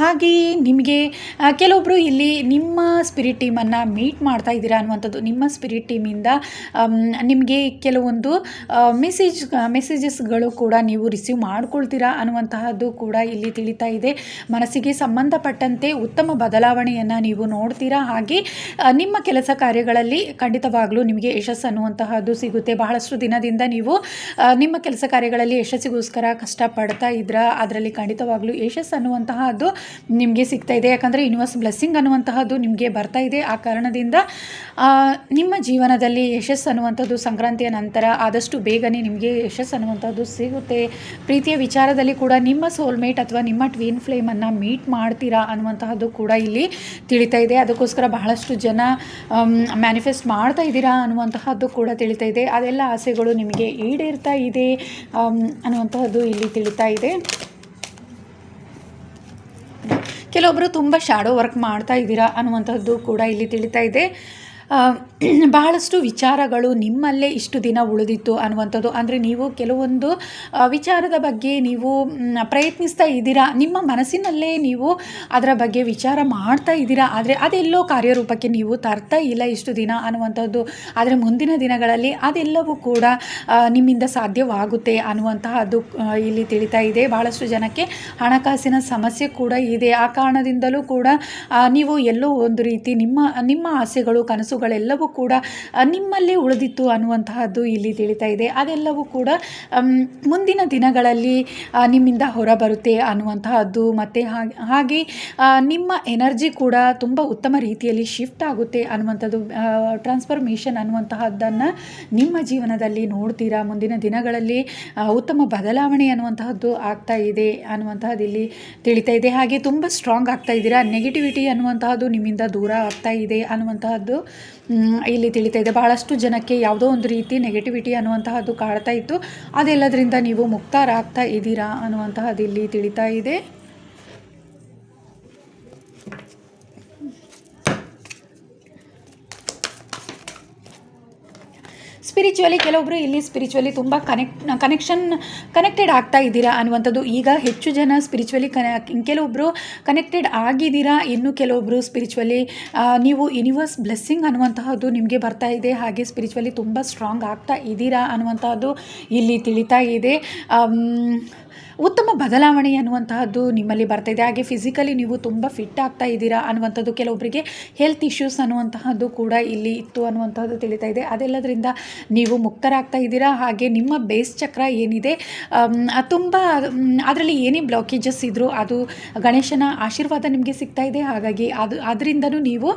ಹಾಗೆಯೇ ನಿಮಗೆ ಕೆಲವೊಬ್ಬರು ಇಲ್ಲಿ ನಿಮ್ಮ ಸ್ಪಿರಿಟ್ ಟೀಮನ್ನು ಮೀಟ್ ಮಾಡ್ತಾ ಇದ್ದೀರಾ ಅನ್ನುವಂಥದ್ದು. ನಿಮ್ಮ ಸ್ಪಿರಿಟ್ ಟೀಮಿಂದ ನಿಮಗೆ ಕೆಲವೊಂದು ಮೆಸೇಜಸ್ಗಳು ಕೂಡ ನೀವು ರಿಸೀವ್ ಮಾಡ್ಕೊಳ್ತೀರಾ ಅನ್ನುವಂತಹದ್ದು ಕೂಡ ಇಲ್ಲಿ ತಿಳಿತಾ ಇದೆ. ಮನಸ್ಸಿಗೆ ಸಂಬಂಧಪಟ್ಟಂತೆ ಉತ್ತಮ ಬದಲಾವಣೆಯನ್ನು ನೀವು ನೋಡ್ತೀರಾ. ಹಾಗೆ ನಿಮ್ಮ ಕೆಲಸ ಕಾರ್ಯಗಳಲ್ಲಿ ಖಂಡಿತವಾಗಲೂ ನಿಮಗೆ ಯಶಸ್ಸು ಅನ್ನುವಂತಹದ್ದು ಸಿಗುತ್ತೆ. ಬಹಳಷ್ಟು ದಿನದಿಂದ ನೀವು ನಿಮ್ಮ ಕೆಲಸ ಕಾರ್ಯಗಳಲ್ಲಿ ಯಶಸ್ಸಿಗೋಸ್ಕರ ಕಷ್ಟಪಡ್ತಾ ಇದ್ರಾ, ಅದರಲ್ಲಿ ಖಂಡಿತವಾಗಲೂ ಯಶಸ್ಸು ಅನ್ನುವಂತಹದ್ದು ನಿಮಗೆ ಸಿಗ್ತಾ ಇದೆ. ಯಾಕಂದರೆ ಯೂನಿವರ್ಸ್ ಬ್ಲೆಸ್ಸಿಂಗ್ ಅನ್ನುವಂತಹದ್ದು ನಿಮಗೆ ಬರ್ತಾ ಇದೆ. ಆ ಕಾರಣದಿಂದ ನಿಮ್ಮ ಜೀವನದಲ್ಲಿ ಯಶಸ್ಸು ಅನ್ನುವಂಥದ್ದು ಸಂಕ್ರಾಂತಿಯ ನಂತರ ಆದಷ್ಟು ಬೇಗನೆ ನಿಮಗೆ ಯಶಸ್ಸು ಅನ್ನುವಂಥದ್ದು ಸಿಗುತ್ತೆ. ಪ್ರೀತಿಯ ವಿಚಾರದಲ್ಲಿ ಕೂಡ ನಿಮ್ಮ ಸೋಲ್ಮೇಟ್ ಅಥವಾ ನಿಮ್ಮ ಟ್ವಿನ್ ಫ್ಲೇಮನ್ನು ಮೀಟ್ ಮಾಡ್ತೀರಾ ಅನ್ನುವಂತಹದ್ದು ಕೂಡ ಇಲ್ಲಿ ತಿಳಿತಾ ಇದೆ. ಅದಕ್ಕೋಸ್ಕರ ಬಹಳಷ್ಟು ಜನ ಮ್ಯಾನಿಫೆಸ್ಟ್ ಮಾಡ್ತಾ ಇದ್ದೀರಾ ಅನ್ನುವಂತಹದ್ದು ಕೂಡ ತಿಳಿತಾ ಇದೆ. ಅದೆಲ್ಲ ಆಸೆಗಳು ನಿಮಗೆ ಈಡೇರ್ತಾ ಇದೆ ಅನ್ನುವಂತಹದ್ದು ಇಲ್ಲಿ ತಿಳಿತಾ ಇದೆ. ಕೆಲವೊಬ್ಬರು ತುಂಬ ಶಾಡೋ ವರ್ಕ್ ಮಾಡ್ತಾ ಇದ್ದೀರಾ ಅನ್ನುವಂಥದ್ದು ಕೂಡ ಇಲ್ಲಿ ತಿಳಿತಾ ಇದೆ. ಬಹಳಷ್ಟು ವಿಚಾರಗಳು ನಿಮ್ಮಲ್ಲೇ ಇಷ್ಟು ದಿನ ಉಳಿದಿತ್ತು ಅನ್ನುವಂಥದ್ದು. ಅಂದರೆ ನೀವು ಕೆಲವೊಂದು ವಿಚಾರದ ಬಗ್ಗೆ ನೀವು ಪ್ರಯತ್ನಿಸ್ತಾ ಇದ್ದೀರಾ, ನಿಮ್ಮ ಮನಸ್ಸಿನಲ್ಲೇ ನೀವು ಅದರ ಬಗ್ಗೆ ವಿಚಾರ ಮಾಡ್ತಾ ಇದ್ದೀರಾ, ಆದರೆ ಅದೆಲ್ಲೋ ಕಾರ್ಯರೂಪಕ್ಕೆ ನೀವು ತರ್ತಾ ಇಲ್ಲ ಇಷ್ಟು ದಿನ ಅನ್ನುವಂಥದ್ದು. ಆದರೆ ಮುಂದಿನ ದಿನಗಳಲ್ಲಿ ಅದೆಲ್ಲವೂ ಕೂಡ ನಿಮ್ಮಿಂದ ಸಾಧ್ಯವಾಗುತ್ತೆ ಅನ್ನುವಂತಹದ್ದು ಇಲ್ಲಿ ತಿಳಿತಾ ಇದೆ. ಬಹಳಷ್ಟು ಜನಕ್ಕೆ ಹಣಕಾಸಿನ ಸಮಸ್ಯೆ ಕೂಡ ಇದೆ. ಆ ಕಾರಣದಿಂದಲೂ ಕೂಡ ನೀವು ಎಲ್ಲೋ ಒಂದು ರೀತಿ ನಿಮ್ಮ ಆಸೆಗಳು, ಕನಸುಗಳೆಲ್ಲವೂ ಕೂಡ ನಿಮ್ಮಲ್ಲೇ ಉಳಿದಿತ್ತು ಅನ್ನುವಂತಹದ್ದು ಇಲ್ಲಿ ತಿಳಿತಾ ಇದೆ. ಅದೆಲ್ಲವೂ ಕೂಡ ಮುಂದಿನ ದಿನಗಳಲ್ಲಿ ನಿಮ್ಮಿಂದ ಹೊರಬರುತ್ತೆ ಅನ್ನುವಂತಹದ್ದು. ಮತ್ತು ಹಾಗೆ ನಿಮ್ಮ ಎನರ್ಜಿ ಕೂಡ ತುಂಬ ಉತ್ತಮ ರೀತಿಯಲ್ಲಿ ಶಿಫ್ಟ್ ಆಗುತ್ತೆ ಅನ್ನುವಂಥದ್ದು. ಟ್ರಾನ್ಸ್ಫರ್ಮೇಷನ್ ಅನ್ನುವಂತಹದ್ದನ್ನು ನಿಮ್ಮ ಜೀವನದಲ್ಲಿ ನೋಡ್ತೀರಾ. ಮುಂದಿನ ದಿನಗಳಲ್ಲಿ ಉತ್ತಮ ಬದಲಾವಣೆ ಅನ್ನುವಂತಹದ್ದು ಆಗ್ತಾ ಇದೆ ಅನ್ನುವಂತಹದ್ದು ಇಲ್ಲಿ ತಿಳಿತಾ ಇದೆ. ಹಾಗೆ ತುಂಬ ಸ್ಟ್ರಾಂಗ್ ಆಗ್ತಾ ಇದ್ದೀರಾ. ನೆಗೆಟಿವಿಟಿ ಅನ್ನುವಂತಹದ್ದು ನಿಮ್ಮಿಂದ ದೂರ ಆಗ್ತಾ ಇದೆ ಅನ್ನುವಂತಹದ್ದು ಇಲ್ಲಿ ತಿಳಿತಾ ಇದೆ. ಬಹಳಷ್ಟು ಜನಕ್ಕೆ ಯಾವುದೋ ಒಂದು ರೀತಿ ನೆಗೆಟಿವಿಟಿ ಅನ್ನುವಂತಹದ್ದು ಕಾಡ್ತಾ ಇತ್ತು. ಅದೆಲ್ಲದರಿಂದ ನೀವು ಮುಕ್ತರಾಗ್ತಾ ಇದ್ದೀರಾ ಅನ್ನುವಂತಹದ್ದು ಇಲ್ಲಿ ತಿಳಿತಾ ಇದೆ. ಸ್ಪಿರಿಚುವಲಿ ಕೆಲವೊಬ್ಬರು ಇಲ್ಲಿ ಸ್ಪಿರಿಚುವಲಿ ತುಂಬ ಕನೆಕ್ಟೆಡ್ ಆಗ್ತಾ ಇದ್ದೀರಾ ಅನ್ನುವಂಥದ್ದು. ಈಗ ಹೆಚ್ಚು ಜನ ಸ್ಪಿರಿಚುವಲಿ ಕೆಲವೊಬ್ಬರು ಕನೆಕ್ಟೆಡ್ ಆಗಿದ್ದೀರಾ. ಇನ್ನು ಕೆಲವೊಬ್ಬರು ಸ್ಪಿರಿಚುವಲಿ ನೀವು ಯೂನಿವರ್ಸ್ ಬ್ಲೆಸ್ಸಿಂಗ್ ಅನ್ನುವಂತಹದ್ದು ನಿಮಗೆ ಬರ್ತಾ ಇದೆ. ಹಾಗೆ ಸ್ಪಿರಿಚುವಲಿ ತುಂಬ ಸ್ಟ್ರಾಂಗ್ ಆಗ್ತಾ ಇದ್ದೀರಾ ಅನ್ನುವಂಥದ್ದು ಇಲ್ಲಿ ತಿಳಿತಾ ಇದೆ. ಉತ್ತಮ ಬದಲಾವಣೆ ಅನ್ನುವಂತಹದ್ದು ನಿಮ್ಮಲ್ಲಿ ಬರ್ತಾಯಿದೆ. ಹಾಗೆ ಫಿಸಿಕಲಿ ನೀವು ತುಂಬ ಫಿಟ್ ಆಗ್ತಾ ಇದ್ದೀರಾ ಅನ್ನುವಂಥದ್ದು, ಕೆಲವೊಬ್ಬರಿಗೆ ಹೆಲ್ತ್ ಇಶ್ಯೂಸ್ ಅನ್ನುವಂತಹದ್ದು ಕೂಡ ಇಲ್ಲಿ ಇತ್ತು ಅನ್ನುವಂಥದ್ದು ತಿಳಿತಾ ಇದೆ. ಅದೆಲ್ಲದರಿಂದ ನೀವು ಮುಕ್ತರಾಗ್ತಾ ಇದ್ದೀರಾ. ಹಾಗೆ ನಿಮ್ಮ ಬೇಸ್ ಚಕ್ರ ಏನಿದೆ ತುಂಬ ಅದರಲ್ಲಿ ಏನೇ ಬ್ಲಾಕೇಜಸ್ ಇದ್ದರೂ ಅದು ಗಣೇಶನ ಆಶೀರ್ವಾದ ನಿಮಗೆ ಸಿಗ್ತಾ ಇದೆ. ಹಾಗಾಗಿ ಅದರಿಂದನೂ ನೀವು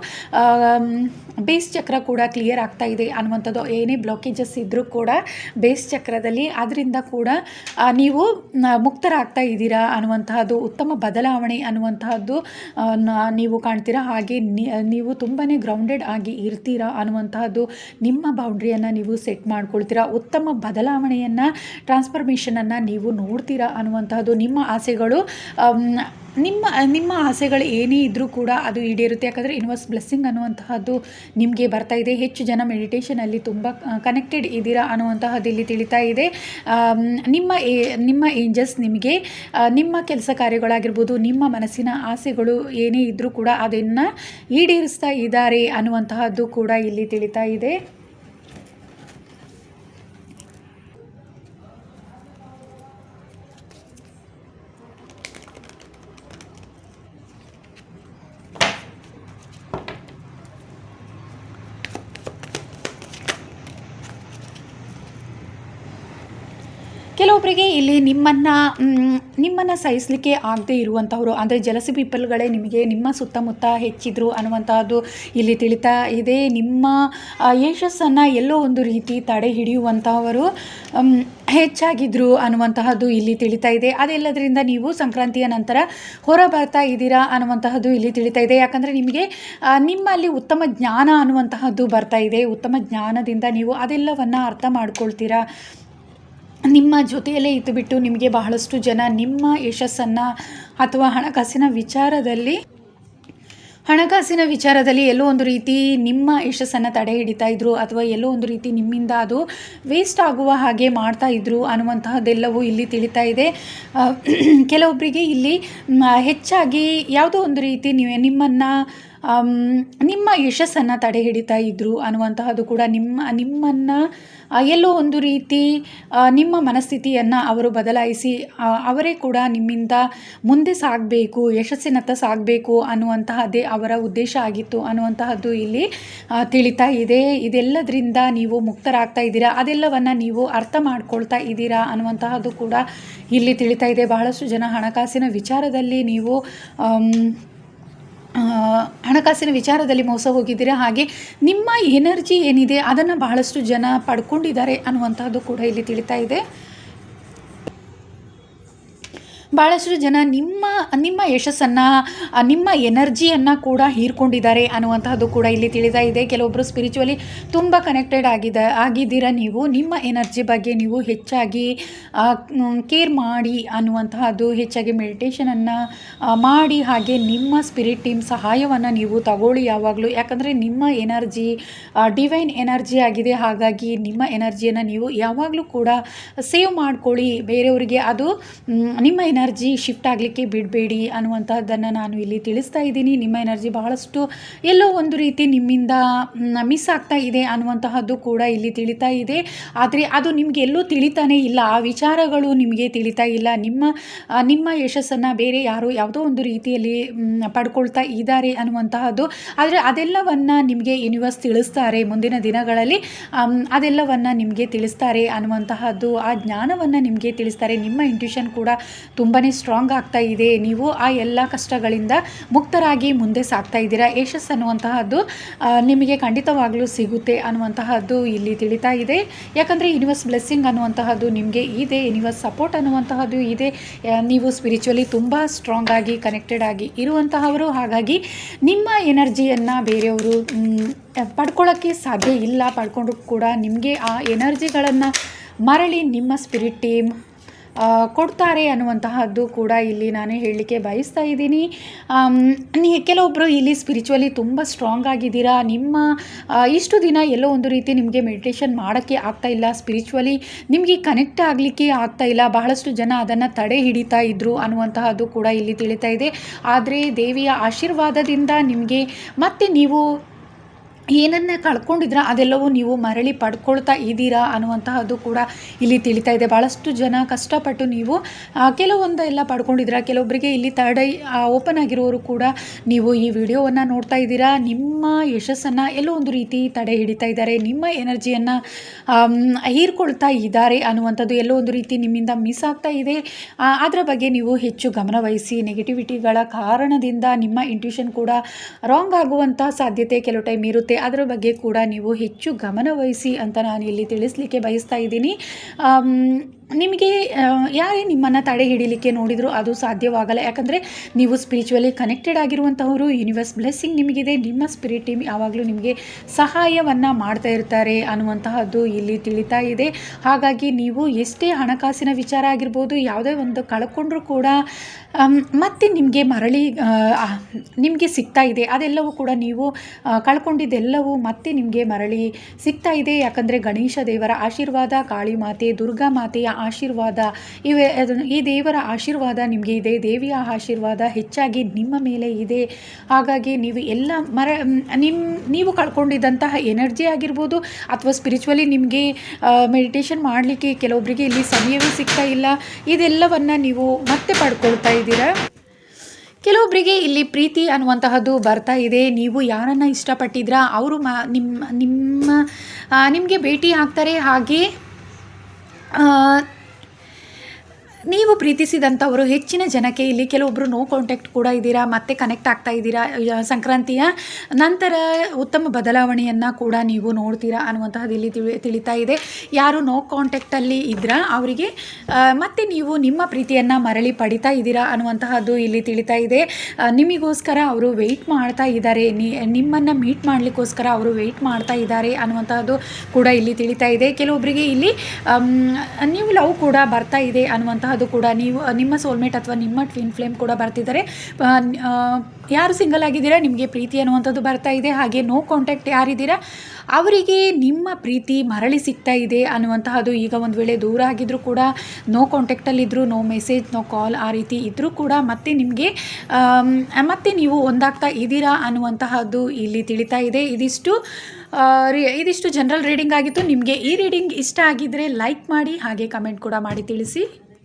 ಬೇಸ್ ಚಕ್ರ ಕೂಡ ಕ್ಲಿಯರ್ ಆಗ್ತಾ ಇದೆ ಅನ್ನುವಂಥದ್ದು. ಏನೇ ಬ್ಲಾಕೇಜಸ್ ಇದ್ದರೂ ಕೂಡ ಬೇಸ್ ಚಕ್ರದಲ್ಲಿ ಅದರಿಂದ ಕೂಡ ನೀವು ಮುಕ್ತರಾಗ್ತಾ ಇದ್ದೀರಾ ಅನ್ನುವಂತಹದ್ದು, ಉತ್ತಮ ಬದಲಾವಣೆ ಅನ್ನುವಂತಹದ್ದು ನೀವು ಕಾಣ್ತೀರಾ. ಹಾಗೆ ನೀವು ತುಂಬಾ ಗ್ರೌಂಡೆಡ್ ಆಗಿ ಇರ್ತೀರಾ ಅನ್ನುವಂತಹದ್ದು, ನಿಮ್ಮ ಬೌಂಡ್ರಿಯನ್ನು ನೀವು ಸೆಟ್ ಮಾಡ್ಕೊಳ್ತೀರಾ, ಉತ್ತಮ ಬದಲಾವಣೆಯನ್ನು ಟ್ರಾನ್ಸ್ಫರ್ಮೇಷನನ್ನು ನೀವು ನೋಡ್ತೀರಾ ಅನ್ನುವಂತಹದ್ದು. ನಿಮ್ಮ ಆಸೆಗಳು ನಿಮ್ಮ ಆಸೆಗಳು ಏನೇ ಇದ್ದರೂ ಕೂಡ ಅದು ಈಡೇರುತ್ತೆ. ಯಾಕಂದರೆ ಯೂನಿವರ್ಸ್ ಬ್ಲೆಸ್ಸಿಂಗ್ ಅನ್ನುವಂತಹದ್ದು ನಿಮಗೆ ಬರ್ತಾ ಇದೆ. ಹೆಚ್ಚು ಜನ ಮೆಡಿಟೇಷನಲ್ಲಿ ತುಂಬ ಕನೆಕ್ಟೆಡ್ ಇದ್ದೀರಾ ಅನ್ನುವಂತಹದ್ದು ಇಲ್ಲಿ ತಿಳಿತಾ ಇದೆ. ನಿಮ್ಮ ಏಂಜಲ್ಸ್ ನಿಮಗೆ ನಿಮ್ಮ ಕೆಲಸ ಕಾರ್ಯಗಳಾಗಿರ್ಬೋದು, ನಿಮ್ಮ ಮನಸ್ಸಿನ ಆಸೆಗಳು ಏನೇ ಇದ್ದರೂ ಕೂಡ ಅದನ್ನು ಈಡೇರಿಸ್ತಾ ಇದ್ದಾರೆ ಅನ್ನುವಂತಹದ್ದು ಕೂಡ ಇಲ್ಲಿ ತಿಳಿತಾ ಇದೆ. ಕೆಲವೊಬ್ಬರಿಗೆ ಇಲ್ಲಿ ನಿಮ್ಮನ್ನು ಸಹಿಸಲಿಕ್ಕೆ ಆಗದೇ ಇರುವಂಥವ್ರು, ಅಂದರೆ ಜಲಸಿ ಪೀಪಲ್ಗಳೇ ನಿಮಗೆ ನಿಮ್ಮ ಸುತ್ತಮುತ್ತ ಹೆಚ್ಚಿದ್ರು ಅನ್ನುವಂತಹದ್ದು ಇಲ್ಲಿ ತಿಳಿತಾ ಇದೆ. ನಿಮ್ಮ ಯಶಸ್ಸನ್ನು ಎಲ್ಲೋ ಒಂದು ರೀತಿ ತಡೆ ಹಿಡಿಯುವಂತಹವರು ಹೆಚ್ಚಾಗಿದ್ರು ಅನ್ನುವಂತಹದ್ದು ಇಲ್ಲಿ ತಿಳಿತಾ ಇದೆ. ಅದೆಲ್ಲದರಿಂದ ನೀವು ಸಂಕ್ರಾಂತಿಯ ನಂತರ ಹೊರ ಬರ್ತಾ ಇದ್ದೀರಾ ಅನ್ನುವಂತಹದ್ದು ಇಲ್ಲಿ ತಿಳಿತಾ ಇದೆ. ಯಾಕಂದರೆ ನಿಮಗೆ ನಿಮ್ಮಲ್ಲಿ ಉತ್ತಮ ಜ್ಞಾನ ಅನ್ನುವಂತಹದ್ದು ಬರ್ತಾ ಇದೆ. ಉತ್ತಮ ಜ್ಞಾನದಿಂದ ನೀವು ಅದೆಲ್ಲವನ್ನು ಅರ್ಥ ಮಾಡ್ಕೊಳ್ತೀರಾ. ನಿಮ್ಮ ಜೊತೆಯಲ್ಲೇ ಇದ್ದುಬಿಟ್ಟು ನಿಮಗೆ ಬಹಳಷ್ಟು ಜನ ನಿಮ್ಮ ಯಶಸ್ಸನ್ನು ಅಥವಾ ಹಣಕಾಸಿನ ವಿಚಾರದಲ್ಲಿ ಎಲ್ಲೋ ಒಂದು ರೀತಿ ನಿಮ್ಮ ಯಶಸ್ಸನ್ನು ತಡೆ ಹಿಡಿತಾ ಇದ್ರು, ಅಥವಾ ಎಲ್ಲೋ ಒಂದು ರೀತಿ ನಿಮ್ಮಿಂದ ಅದು ವೇಸ್ಟ್ ಆಗುವ ಹಾಗೆ ಮಾಡ್ತಾ ಇದ್ರು ಅನ್ನುವಂತಹದ್ದೆಲ್ಲವೂ ಇಲ್ಲಿ ತಿಳಿತಾ ಇದೆ. ಕೆಲವೊಬ್ಬರಿಗೆ ಇಲ್ಲಿ ಹೆಚ್ಚಾಗಿ ಯಾವುದೋ ಒಂದು ರೀತಿ ನಿಮ್ಮ ಯಶಸ್ಸನ್ನು ತಡೆ ಹಿಡಿತಾ ಇದ್ರು ಅನ್ನುವಂತಹದ್ದು ಕೂಡ ನಿಮ್ಮನ್ನು ಎಲ್ಲೋ ಒಂದು ರೀತಿ ನಿಮ್ಮ ಮನಸ್ಥಿತಿಯನ್ನು ಅವರು ಬದಲಾಯಿಸಿ ಅವರೇ ಕೂಡ ನಿಮ್ಮಿಂದ ಮುಂದೆ ಸಾಗಬೇಕು, ಯಶಸ್ಸಿನತ್ತ ಸಾಗಬೇಕು ಅನ್ನುವಂತಹದ್ದೇ ಅವರ ಉದ್ದೇಶ ಆಗಿತ್ತು ಅನ್ನುವಂತಹದ್ದು ಇಲ್ಲಿ ತಿಳಿತಾ ಇದೆ. ಇದೆಲ್ಲದರಿಂದ ನೀವು ಮುಕ್ತರಾಗ್ತಾ ಇದ್ದೀರಾ, ಅದೆಲ್ಲವನ್ನು ನೀವು ಅರ್ಥ ಮಾಡ್ಕೊಳ್ತಾ ಇದ್ದೀರಾ ಅನ್ನುವಂತಹದ್ದು ಕೂಡ ಇಲ್ಲಿ ತಿಳಿತಾ ಇದೆ. ಬಹಳಷ್ಟು ಜನ ಹಣಕಾಸಿನ ವಿಚಾರದಲ್ಲಿ ಮೋಸ ಹೋಗಿದ್ದೀರಾ. ಹಾಗೆ ನಿಮ್ಮ ಎನರ್ಜಿ ಏನಿದೆ ಅದನ್ನು ಬಹಳಷ್ಟು ಜನ ಪಡ್ಕೊಂಡಿದ್ದಾರೆ ಅನ್ನುವಂಥದ್ದು ಕೂಡ ಇಲ್ಲಿ ತಿಳಿತಾ ಇದೆ. ಭಾಳಷ್ಟು ಜನ ನಿಮ್ಮ ಯಶಸ್ಸನ್ನು, ನಿಮ್ಮ ಎನರ್ಜಿಯನ್ನು ಕೂಡ ಹೀರ್ಕೊಂಡಿದ್ದಾರೆ ಅನ್ನುವಂತಹದ್ದು ಕೂಡ ಇಲ್ಲಿ ತಿಳಿತಾ ಇದೆ. ಕೆಲವೊಬ್ಬರು ಸ್ಪಿರಿಚುವಲಿ ತುಂಬ ಕನೆಕ್ಟೆಡ್ ಆಗಿದ್ದೀರಾ. ನೀವು ನಿಮ್ಮ ಎನರ್ಜಿ ಬಗ್ಗೆ ನೀವು ಹೆಚ್ಚಾಗಿ ಕೇರ್ ಮಾಡಿ ಅನ್ನುವಂತಹದ್ದು, ಹೆಚ್ಚಾಗಿ ಮೆಡಿಟೇಷನನ್ನು ಮಾಡಿ, ಹಾಗೆ ನಿಮ್ಮ ಸ್ಪಿರಿಟ್ ಟೀಮ್ ಸಹಾಯವನ್ನು ನೀವು ತಗೊಳ್ಳಿ ಯಾವಾಗಲೂ. ಯಾಕಂದರೆ ನಿಮ್ಮ ಎನರ್ಜಿ ಡಿವೈನ್ ಎನರ್ಜಿ ಆಗಿದೆ. ಹಾಗಾಗಿ ನಿಮ್ಮ ಎನರ್ಜಿಯನ್ನು ನೀವು ಯಾವಾಗಲೂ ಕೂಡ ಸೇವ್ ಮಾಡ್ಕೊಳ್ಳಿ. ಬೇರೆಯವರಿಗೆ ಅದು ನಿಮ್ಮ ಎನರ್ಜಿ ಶಿಫ್ಟ್ ಆಗಲಿಕ್ಕೆ ಬಿಡಬೇಡಿ ಅನ್ನುವಂಥದ್ದನ್ನು ನಾನು ಇಲ್ಲಿ ತಿಳಿಸ್ತಾ ಇದ್ದೀನಿ. ನಿಮ್ಮ ಎನರ್ಜಿ ಬಹಳಷ್ಟು ಎಲ್ಲೋ ಒಂದು ರೀತಿ ನಿಮ್ಮಿಂದ ಮಿಸ್ ಆಗ್ತಾ ಇದೆ ಅನ್ನುವಂತಹದ್ದು ಕೂಡ ಇಲ್ಲಿ ತಿಳಿತಾ ಇದೆ. ಆದರೆ ಅದು ನಿಮಗೆ ಎಲ್ಲೂ ತಿಳಿತಾನೇ ಇಲ್ಲ, ಆ ವಿಚಾರಗಳು ನಿಮಗೆ ತಿಳಿತಾ ಇಲ್ಲ. ನಿಮ್ಮ ಯಶಸ್ಸನ್ನು ಬೇರೆ ಯಾರೋ ಯಾವುದೋ ಒಂದು ರೀತಿಯಲ್ಲಿ ಪಡ್ಕೊಳ್ತಾ ಇದ್ದಾರೆ ಅನ್ನುವಂತಹದ್ದು. ಆದರೆ ಅದೆಲ್ಲವನ್ನು ನಿಮಗೆ ಯೂನಿವರ್ಸ್ ತಿಳಿಸ್ತಾರೆ, ಮುಂದಿನ ದಿನಗಳಲ್ಲಿ ಅದೆಲ್ಲವನ್ನು ನಿಮಗೆ ತಿಳಿಸ್ತಾರೆ ಅನ್ನುವಂತಹದ್ದು, ಆ ಜ್ಞಾನವನ್ನು ನಿಮಗೆ ತಿಳಿಸ್ತಾರೆ. ನಿಮ್ಮ ಇಂಟ್ಯೂಷನ್ ಕೂಡ ತುಂಬಾ ಸ್ಟ್ರಾಂಗ್ ಆಗ್ತಾ ಇದೆ. ನೀವು ಆ ಎಲ್ಲ ಕಷ್ಟಗಳಿಂದ ಮುಕ್ತರಾಗಿ ಮುಂದೆ ಸಾಗ್ತಾ ಇದ್ದೀರಾ. ಯಶಸ್ಸು ಅನ್ನುವಂತಹದ್ದು ನಿಮಗೆ ಖಂಡಿತವಾಗ್ಲೂ ಸಿಗುತ್ತೆ ಅನ್ನುವಂತಹದ್ದು ಇಲ್ಲಿ ತಿಳಿತಾ ಇದೆ. ಯಾಕಂದರೆ ಯೂನಿವರ್ಸ್ ಬ್ಲೆಸ್ಸಿಂಗ್ ಅನ್ನುವಂತಹದ್ದು ನಿಮಗೆ ಇದೆ, ಯೂನಿವರ್ಸ್ ಸಪೋರ್ಟ್ ಅನ್ನುವಂತಹದ್ದು ಇದೆ. ನೀವು ಸ್ಪಿರಿಚುವಲಿ ತುಂಬ ಸ್ಟ್ರಾಂಗ್ ಆಗಿ ಕನೆಕ್ಟೆಡ್ ಆಗಿ ಇರುವಂತಹವರು. ಹಾಗಾಗಿ ನಿಮ್ಮ ಎನರ್ಜಿಯನ್ನು ಬೇರೆಯವರು ಪಡ್ಕೊಳ್ಳೋಕ್ಕೆ ಸಾಧ್ಯ ಇಲ್ಲ. ಪಡ್ಕೊಂಡ್ರು ಕೂಡ ನಿಮಗೆ ಆ ಎನರ್ಜಿಗಳನ್ನು ಮರಳಿ ನಿಮ್ಮ ಸ್ಪಿರಿಟ್ ಟೀಮ್ ಕೊಡ್ತಾರೆ ಅನ್ನುವಂತಹದ್ದು ಕೂಡ ಇಲ್ಲಿ ನಾನು ಹೇಳಲಿಕ್ಕೆ ಬಯಸ್ತಾ ಇದ್ದೀನಿ. ಕೆಲವೊಬ್ಬರು ಇಲ್ಲಿ ಸ್ಪಿರಿಚುವಲಿ ತುಂಬ ಸ್ಟ್ರಾಂಗ್ ಆಗಿದ್ದೀರಾ. ನಿಮ್ಮ ಇಷ್ಟು ದಿನ ಎಲ್ಲೋ ಒಂದು ರೀತಿ ನಿಮಗೆ ಮೆಡಿಟೇಷನ್ ಮಾಡೋಕ್ಕೆ ಆಗ್ತಾಯಿಲ್ಲ, ಸ್ಪಿರಿಚುವಲಿ ನಿಮಗೆ ಕನೆಕ್ಟ್ ಆಗಲಿಕ್ಕೆ ಆಗ್ತಾಯಿಲ್ಲ. ಬಹಳಷ್ಟು ಜನ ಅದನ್ನು ತಡೆ ಹಿಡಿತಾ ಇದ್ದರು ಅನ್ನುವಂತಹದ್ದು ಕೂಡ ಇಲ್ಲಿ ತಿಳಿತಾ ಇದೆ. ಆದರೆ ದೇವಿಯ ಆಶೀರ್ವಾದದಿಂದ ನಿಮಗೆ ಮತ್ತೆ ನೀವು ಏನನ್ನ ಕಳ್ಕೊಂಡಿದ್ರ ಅದೆಲ್ಲವೂ ನೀವು ಮರಳಿ ಪಡ್ಕೊಳ್ತಾ ಇದ್ದೀರಾ ಅನ್ನುವಂತಹದ್ದು ಕೂಡ ಇಲ್ಲಿ ತಿಳಿತಾ ಇದೆ. ಭಾಳಷ್ಟು ಜನ ಕಷ್ಟಪಟ್ಟು ನೀವು ಕೆಲವೊಂದೆಲ್ಲ ಪಡ್ಕೊಂಡಿದ್ದೀರಾ. ಕೆಲವೊಬ್ಬರಿಗೆ ಇಲ್ಲಿ ಥರ್ಡ್ ಐ ಓಪನ್ ಆಗಿರೋರು ಕೂಡ ನೀವು ಈ ವಿಡಿಯೋವನ್ನು ನೋಡ್ತಾ ಇದ್ದೀರಾ. ನಿಮ್ಮ ಯಶಸ್ಸನ್ನು ಎಲ್ಲೋ ಒಂದು ರೀತಿ ತಡೆ ಹಿಡಿತಾ ಇದ್ದಾರೆ, ನಿಮ್ಮ ಎನರ್ಜಿಯನ್ನು ಹೀರ್ಕೊಳ್ತಾ ಇದ್ದಾರೆ ಅನ್ನುವಂಥದ್ದು ಎಲ್ಲೋ ಒಂದು ರೀತಿ ನಿಮ್ಮಿಂದ ಮಿಸ್ ಆಗ್ತಾ ಇದೆ. ಅದರ ಬಗ್ಗೆ ನೀವು ಹೆಚ್ಚು ಗಮನ ವಹಿಸಿ. ನೆಗೆಟಿವಿಟಿಗಳ ಕಾರಣದಿಂದ ನಿಮ್ಮ ಇಂಟ್ಯೂಷನ್ ಕೂಡ ರಾಂಗ್ ಆಗುವಂಥ ಸಾಧ್ಯತೆ ಕೆಲವು ಟೈಮ್ ಇರುತ್ತೆ. ಅದರ ಬಗ್ಗೆ ಕೂಡ ನೀವು ಹೆಚ್ಚು ಗಮನ ವಹಿಸಿ ಅಂತ ನಾನು ಇಲ್ಲಿ ತಿಳಿಸ್ಲಿಕ್ಕೆ ಬಯಸ್ತಾ ಇದ್ದೀನಿ. ನಿಮಗೆ ಯಾರೇ ನಿಮ್ಮನ್ನು ತಡೆ ಹಿಡಿಲಿಕ್ಕೆ ನೋಡಿದರೂ ಅದು ಸಾಧ್ಯವಾಗಲ್ಲ. ಯಾಕಂದರೆ ನೀವು ಸ್ಪಿರಿಚುವಲಿ ಕನೆಕ್ಟೆಡ್ ಆಗಿರುವಂಥವರು. ಯೂನಿವರ್ಸ್ ಬ್ಲೆಸ್ಸಿಂಗ್ ನಿಮಗಿದೆ. ನಿಮ್ಮ ಸ್ಪಿರಿಟ್ ಟೀಮ್ ಯಾವಾಗಲೂ ನಿಮಗೆ ಸಹಾಯವನ್ನು ಮಾಡ್ತಾ ಇರ್ತಾರೆ ಅನ್ನುವಂತಹದ್ದು ಇಲ್ಲಿ ತಿಳಿತಾ ಇದೆ. ಹಾಗಾಗಿ ನೀವು ಎಷ್ಟೇ ಹಣಕಾಸಿನ ವಿಚಾರ ಆಗಿರ್ಬೋದು, ಯಾವುದೇ ಒಂದು ಕಳ್ಕೊಂಡ್ರೂ ಕೂಡ ಮತ್ತೆ ನಿಮಗೆ ಮರಳಿ ನಿಮಗೆ ಸಿಗ್ತಾ ಇದೆ. ಅದೆಲ್ಲವೂ ಕೂಡ ನೀವು ಕಳ್ಕೊಂಡಿದ್ದೆಲ್ಲವೂ ಮತ್ತೆ ನಿಮಗೆ ಮರಳಿ ಸಿಗ್ತಾ ಇದೆ. ಯಾಕಂದರೆ ಗಣೇಶ ದೇವರ ಆಶೀರ್ವಾದ, ಕಾಳಿ ಮಾತೆ, ದುರ್ಗಾ ಮಾತೆಯ ಆಶೀರ್ವಾದ, ಈ ದೇವರ ಆಶೀರ್ವಾದ ನಿಮಗೆ ಇದೆ. ದೇವಿಯ ಆಶೀರ್ವಾದ ಹೆಚ್ಚಾಗಿ ನಿಮ್ಮ ಮೇಲೆ ಇದೆ. ಹಾಗಾಗಿ ನೀವು ಎಲ್ಲ ನೀವು ಕಳ್ಕೊಂಡಿದ್ದಂತಹ ಎನರ್ಜಿ ಆಗಿರ್ಬೋದು, ಅಥವಾ ಸ್ಪಿರಿಚುವಲಿ ನಿಮಗೆ ಮೆಡಿಟೇಷನ್ ಮಾಡಲಿಕ್ಕೆ ಕೆಲವೊಬ್ಬರಿಗೆ ಇಲ್ಲಿ ಸಮಯವೇ ಸಿಗ್ತಾ ಇಲ್ಲ. ಇದೆಲ್ಲವನ್ನು ನೀವು ಮತ್ತೆ ಪಡ್ಕೊಳ್ತಾ ಇದ್ದೀರಾ. ಕೆಲವೊಬ್ಬರಿಗೆ ಇಲ್ಲಿ ಪ್ರೀತಿ ಅನ್ನುವಂತಹದ್ದು ಬರ್ತಾ ಇದೆ. ನೀವು ಯಾರನ್ನು ಇಷ್ಟಪಟ್ಟಿದ್ರಾ ಅವರು ನಿಮಗೆ ಭೇಟಿ ಆಗ್ತಾರೆ. ಹಾಗೆ ನೀವು ಪ್ರೀತಿಸಿದಂಥವರು ಹೆಚ್ಚಿನ ಜನಕ್ಕೆ ಇಲ್ಲಿ ಕೆಲವೊಬ್ಬರು ನೋ ಕಾಂಟ್ಯಾಕ್ಟ್ ಕೂಡ ಇದ್ದೀರಾ, ಮತ್ತೆ ಕನೆಕ್ಟ್ ಆಗ್ತಾ ಇದ್ದೀರಾ. ಸಂಕ್ರಾಂತಿಯ ನಂತರ ಉತ್ತಮ ಬದಲಾವಣೆಯನ್ನು ಕೂಡ ನೀವು ನೋಡ್ತೀರಾ ಅನ್ನುವಂತಹದ್ದು ಇಲ್ಲಿ ತಿಳಿತಾ ಇದೆ. ಯಾರು ನೋ ಕಾಂಟ್ಯಾಕ್ಟಲ್ಲಿ ಇದ್ರಾ ಅವರಿಗೆ ಮತ್ತೆ ನೀವು ನಿಮ್ಮ ಪ್ರೀತಿಯನ್ನು ಮರಳಿ ಪಡಿತಾ ಇದ್ದೀರಾ ಅನ್ನುವಂತಹದ್ದು ಇಲ್ಲಿ ತಿಳಿತಾ ಇದೆ. ನಿಮಗೋಸ್ಕರ ಅವರು ವೆಯ್ಟ್ ಮಾಡ್ತಾ ಇದ್ದಾರೆ, ನಿಮ್ಮನ್ನು ಮೀಟ್ ಮಾಡಲಿಕ್ಕೋಸ್ಕರ ಅವರು ವೆಯ್ಟ್ ಮಾಡ್ತಾ ಇದ್ದಾರೆ ಅನ್ನುವಂತಹದ್ದು ಕೂಡ ಇಲ್ಲಿ ತಿಳಿತಾ ಇದೆ. ಕೆಲವೊಬ್ಬರಿಗೆ ಇಲ್ಲಿ ನೀವು ಲವ್ ಕೂಡ ಬರ್ತಾ ಇದೆ ಅನ್ನುವಂತಹ ಅದು ಕೂಡ ನೀವು ನಿಮ್ಮ ಸೋಲ್ಮೇಟ್ ಅಥವಾ ನಿಮ್ಮ ಟ್ವಿನ್ ಫ್ಲೇಮ್ ಕೂಡ ಬರ್ತಿದ್ದಾರೆ. ಯಾರು ಸಿಂಗಲ್ ಆಗಿದ್ದೀರಾ ನಿಮಗೆ ಪ್ರೀತಿ ಅನ್ನುವಂಥದ್ದು ಬರ್ತಾ ಇದೆ. ಹಾಗೆ ನೋ ಕಾಂಟ್ಯಾಕ್ಟ್ ಯಾರಿದ್ದೀರಾ ಅವರಿಗೆ ನಿಮ್ಮ ಪ್ರೀತಿ ಮರಳಿ ಸಿಗ್ತಾ ಇದೆ ಅನ್ನುವಂತಹದ್ದು. ಈಗ ಒಂದು ವೇಳೆ ದೂರ ಆಗಿದ್ದರೂ ಕೂಡ ನೋ ಕಾಂಟ್ಯಾಕ್ಟಲ್ಲಿದ್ದರೂ, ನೋ ಮೆಸೇಜ್, ನೋ ಕಾಲ್ ಆ ರೀತಿ ಇದ್ದರೂ ಕೂಡ ಮತ್ತೆ ನಿಮಗೆ ಮತ್ತೆ ನೀವು ಒಂದಾಗ್ತಾ ಇದ್ದೀರಾ ಅನ್ನುವಂತಹದ್ದು ಇಲ್ಲಿ ತಿಳಿತಾ ಇದೆ. ಇದಿಷ್ಟು ಜನರಲ್ ರೀಡಿಂಗ್ ಆಗಿತ್ತು. ನಿಮಗೆ ಈ ರೀಡಿಂಗ್ ಇಷ್ಟ ಆಗಿದ್ದರೆ ಲೈಕ್ ಮಾಡಿ, ಹಾಗೆ ಕಮೆಂಟ್ ಕೂಡ ಮಾಡಿ ತಿಳಿಸಿ.